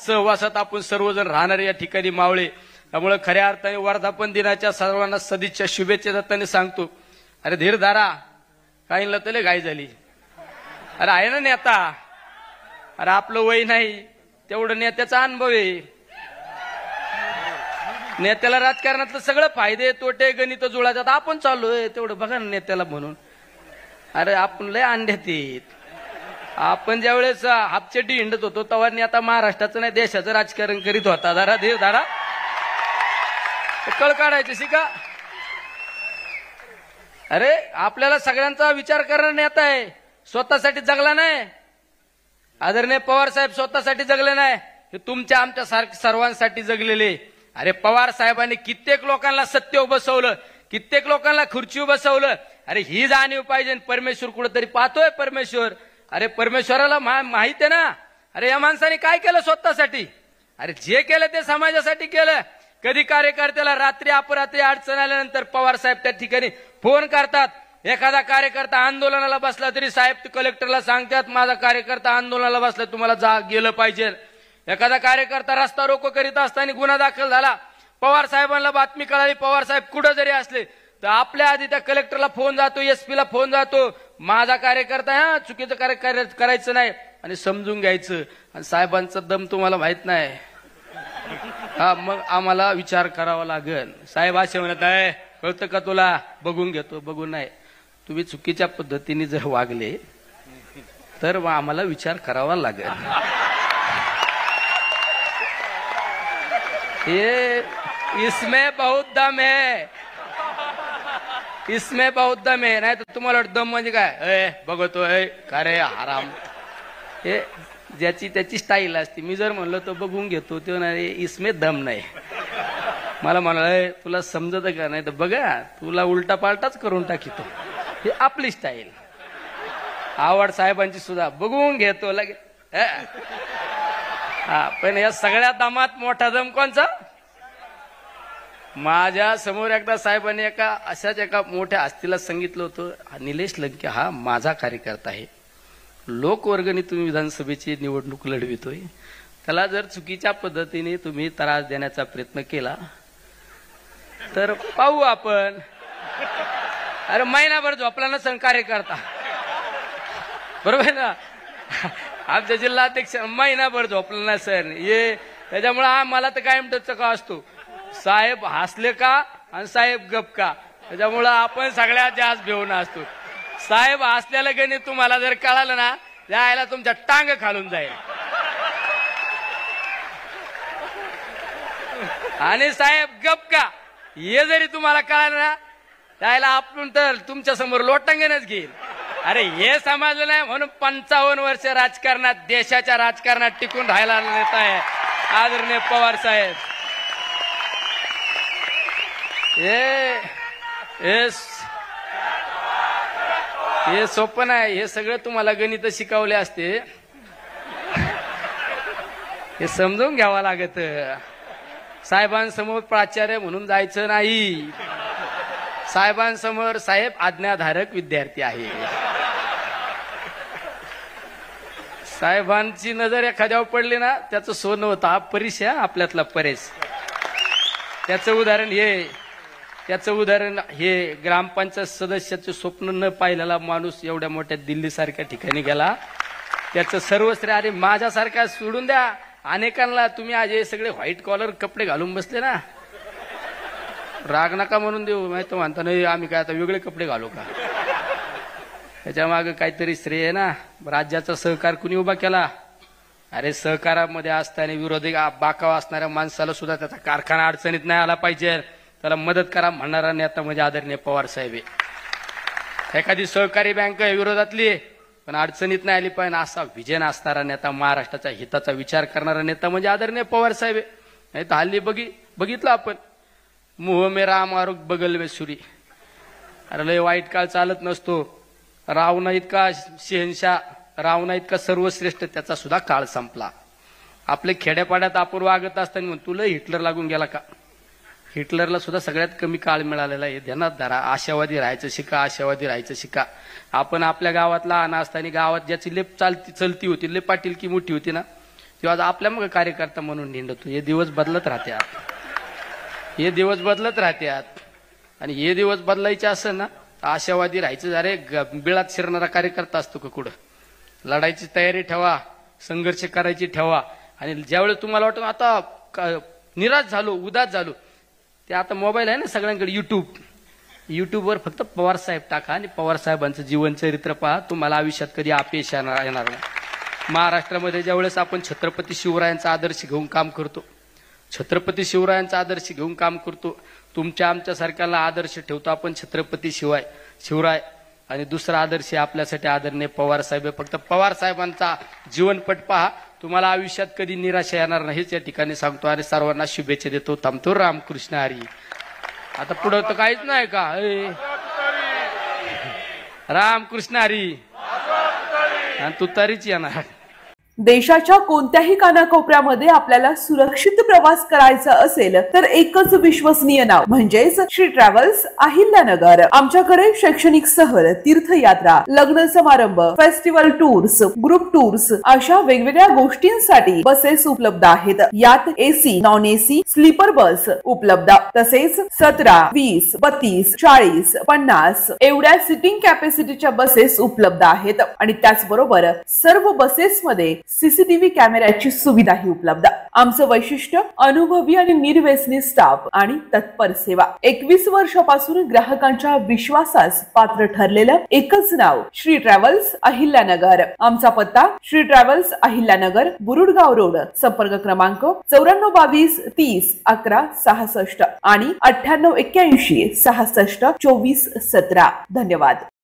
सहवासात आपण सर्वजण राहणारे या ठिकाणी मावळे. त्यामुळे खऱ्या अर्थाने वर्धापन दिनाच्या सर्वांना सदिच्छा शुभेच्छा दत्ताने सांगतो. अरे धीर धारा काही लतले गाय झाली. अरे आहे ना नेता. अरे आपलं वय नाही तेवढं नेत्याचा अनुभव आहे. नेत्याला राजकारणातलं सगळं फायदे तोटे गणित जुळायचं. आपण चाललोय तेवढं बघा ना नेत्याला म्हणून. अरे आपण लय अंड्यात येत. आपण ज्या वेळेस हापचेटी हिंडत होतो तेव्हा नेता महाराष्ट्राचं नाही देशाचं राजकारण करीत होता. जरा धीर धारा कळ काढायचं शिका. अरे आपल्याला सगळ्यांचा विचार करणारा नेता आहे. स्वतःसाठी जगला नाही. आदरणीय पवार साहेब स्वतःसाठी जगले नाही. हे तुमच्या आमच्या सर्वांसाठी जगलेले. अरे पवार साहेबांनी कित्येक लोकांना सत्य बसवलं. कित्येक लोकांना खुर्ची बसवलं. अरे ही जाणीव पाहिजे. परमेश्वर कुठेतरी पाहतोय परमेश्वर. अरे परमेश्वराला माहित आहे ना. अरे या माणसाने काय केलं स्वतःसाठी. अरे जे केलं ते समाजासाठी केलं. कधी कार्यकर्त्याला रात्री अपरात्री अडचण आल्यानंतर पवार साहेब त्या ठिकाणी फोन करतात. एखादा कार्यकर्ता आंदोलनाला बसला तरी साहेब कलेक्टरला सांगतात माझा कार्यकर्ता आंदोलनाला बसला तुम्हाला जा गेलं पाहिजे. एखादा कार्यकर्ता रस्ता रोको करीत असताना गुन्हा दाखल झाला. पवार साहेबांना बातमी कळाली. पवार साहेब कुठं जरी असले तर आपल्या आधी त्या कलेक्टरला फोन जातो एसपी ला फोन जातो. माझा कार्यकर्ता हा चुकीचं कार्य करायचं नाही आणि समजून घ्यायचं. आणि साहेबांचा दम तुम्हाला माहित नाही. हा मग आम्हाला विचार करावा लागेल. साहेब असे म्हणत आहे कळतं का तुला. बघून घेतो बघून नाही. तुम्ही चुकीच्या पद्धतीने जर वागले तर आम्हाला विचार करावा लागेल. ये इसमें बहुत दम है. इसमें बहुत दम है. नाही तर तुम्हाला दम म्हणजे काय बघतोय का रे हराम. हे ज्याची त्याची स्टाईल असते. मी जर म्हणलं तर बघून घेतो ते नाही इसमें दम नाही. मला म्हणाल तुला समजत का नाही तर बघा तुला उलटा पालटाच करून टाकीतो. ही आपली स्टाईल. आवड साहेबांची सुद्धा बघून घेतो लगे. हा पण या सगळ्या दमात मोठा दम कोणचा. माझ्या समोर एकदा साहेबांनी अशाच एका मोठ्या हस्तीला सांगितलं होतं निलेश लंके हा माझा कार्यकर्ता आहे. लोकवर्गणीतून विधानसभेची निवडणूक लढवितोय. त्याला जर चुकीच्या पद्धतीने तुम्ही त्रास देण्याचा प्रयत्न केला तर पाहू आपण. अरे महिनाभर झोपला नसेल कार्यकर्ता बरोबर ना. आमच्या जिल्हाध्यक्ष महिनाभर झोपला नसेल. ये त्याच्यामुळे आम्हाला तर कायम चका असतो साहेब हसले का आणि साहेब गप का. त्याच्यामुळं आपण सगळ्यात जास्त भिवून असतो. साहेब हसलेलं गणित तुम्हाला जर कळालं ना त्याला तुमच्या टांग खालून जाईल. आणि साहेब गप का हे जरी तुम्हाला कळालं ना त्याला आपण तर तुमच्या समोर लोटांगणच घेईल. अरे हे समजलं नाही म्हणून 55 वर्ष राजकारणात देशाच्या राजकारणात टिकून राहायला नेता आहे आदरणीय पवार साहेब. हे सोपं नाही. हे सगळं तुम्हाला गणित शिकवले असते. हे समजून घ्यावं लागत. साहेबांसमोर प्राचार्य म्हणून जायचं नाही. साहेबांसमोर साहेब आज्ञाधारक विद्यार्थी आहे. साहेबांची नजर एखाद्यावर पडली ना त्याचं सोनं होतं. हा परेश आहे आपल्यातला परेश. त्याचं उदाहरण हे ग्रामपंचायत सदस्याचे स्वप्न न पाहिलेला माणूस एवढ्या मोठ्या दिल्ली सारख्या ठिकाणी गेला. त्याचं सर्वश्रेय. अरे माझ्यासारखा सोडून द्या. अनेकांना तुम्ही आज हे सगळे व्हाईट कॉलर कपडे घालून बसले ना राग नका म्हणून देऊ. माहिती म्हणता नाही आम्ही काय आता वेगळे कपडे घालू का. त्याच्या मागे काहीतरी श्रेय आहे ना. राज्याचा सहकार कुणी उभा केला. अरे सहकारामध्ये असताना विरोधी बाकाव असणाऱ्या माणसाला सुद्धा त्याचा कारखाना अडचणीत नाही आला पाहिजे. त्याला मदत करा म्हणणारा नेता म्हणजे आदरणीय पवार साहेब आहे. एखादी सहकारी बँक विरोधातली पण अडचणीत नाही आली पाहिजे असा विजन असणारा नेता महाराष्ट्राच्या हिताचा विचार करणारा नेता म्हणजे आदरणीय पवार साहेब आहे. नाही तर हल्ली बघितलं आपण मुह मेरा मारुक बगल में सुरी. अरे लय वाईट काळ चालत नसतो. रावणा इतका शहनशाह रावणा इतका सर्वश्रेष्ठ त्याचा सुद्धा काळ संपला. आपले खेड्यापाड्यात आपण वागत असताना म्हणून तुला हिटलर लागून गेला का. हिटलरला सुद्धा सगळ्यात कमी काळ मिळालेला आहे. ध्यानात धरा. आशावादी राहायचं शिका. आशावादी राहायचं शिका. आपण आपल्या गावात लहान असताना गावात ज्याची लेप चलती होती लेप पाटील की मोठी होती ना तेव्हा आपल्या मग कार्यकर्ता म्हणून निंडतो. हे दिवस बदलत राहतात, हे दिवस बदलत राहतात. आणि हे दिवस बदलायचे असं ना, आशावादी राहायचं. अरे बिळात शिरणारा कार्यकर्ता असतो का कुठं? लढायची तयारी ठेवा, संघर्ष करायची ठेवा. आणि ज्यावेळेस तुम्हाला वाटतं आता निराश झालो, उदास झालो, ते आता मोबाईल आहे ना सगळ्यांकडे, युट्यूबवर फक्त पवार साहेब टाका आणि पवार साहेबांचं जीवनचरित्र पहा. तुम्हाला आयुष्यात कधी अपयश येणार नाही. महाराष्ट्रामध्ये ज्यावेळेस आपण छत्रपती शिवरायांचा आदर्श घेऊन काम करतो, छत्रपती शिवरायांचा आदर्श घेऊन काम करतो, तुमच्या आमच्यासारख्याला आदर्श ठेवतो आपण छत्रपती शिवराय. आणि दुसरा आदर्श आपल्यासाठी आदरणीय पवार साहेब. फक्त पवार साहेबांचा जीवनपट पहा, तुम्हाला आयुष्यात कधी निराशा येणार नाहीच या ठिकाणी सांगतो. आणि सर्वांना शुभेच्छा देतो. थांबतो. रामकृष्ण हरी. आता पुढं तर काहीच नाही का? रामकृष्ण हरी. आणि तू तरीच येणार. देशाच्या कोणत्याही कानाकोपऱ्यामध्ये आपल्याला सुरक्षित प्रवास करायचा असेल तर एकच विश्वसनीय नाव म्हणजेच श्री ट्रॅव्हल्स अहिल्यानगर. आमच्याकडे शैक्षणिक सहल, तीर्थयात्रा, लग्न समारंभ, फेस्टिवल टूर्स, ग्रुप टूर्स अशा वेगवेगळ्या गोष्टींसाठी बसेस उपलब्ध आहेत. यात AC, non AC, sleeper bus उपलब्ध. तसेच 17, 20, 32, 40, 50 एवढ्या सिटिंग कॅपॅसिटीच्या बसेस उपलब्ध आहेत. आणि त्याचबरोबर सर्व बसेसमध्ये सीसीटीव्ही कॅमेऱ्याची सुविधाही उपलब्ध. आमचं वैशिष्ट्य अनुभवी आणि निर्व्यसनी स्टाफ आणि तत्पर सेवा. 21 वर्षापासून ग्राहकांच्या विश्वासास पात्र ठरलेलं एकच नाव श्री ट्रॅव्हल्स अहिल्यानगर. आमचा पत्ता श्री ट्रॅव्हल्स अहिल्यानगर, बुरुडगाव रोड. संपर्क क्रमांक 9422 30 11 66 आणि 9881 66 24 17. धन्यवाद.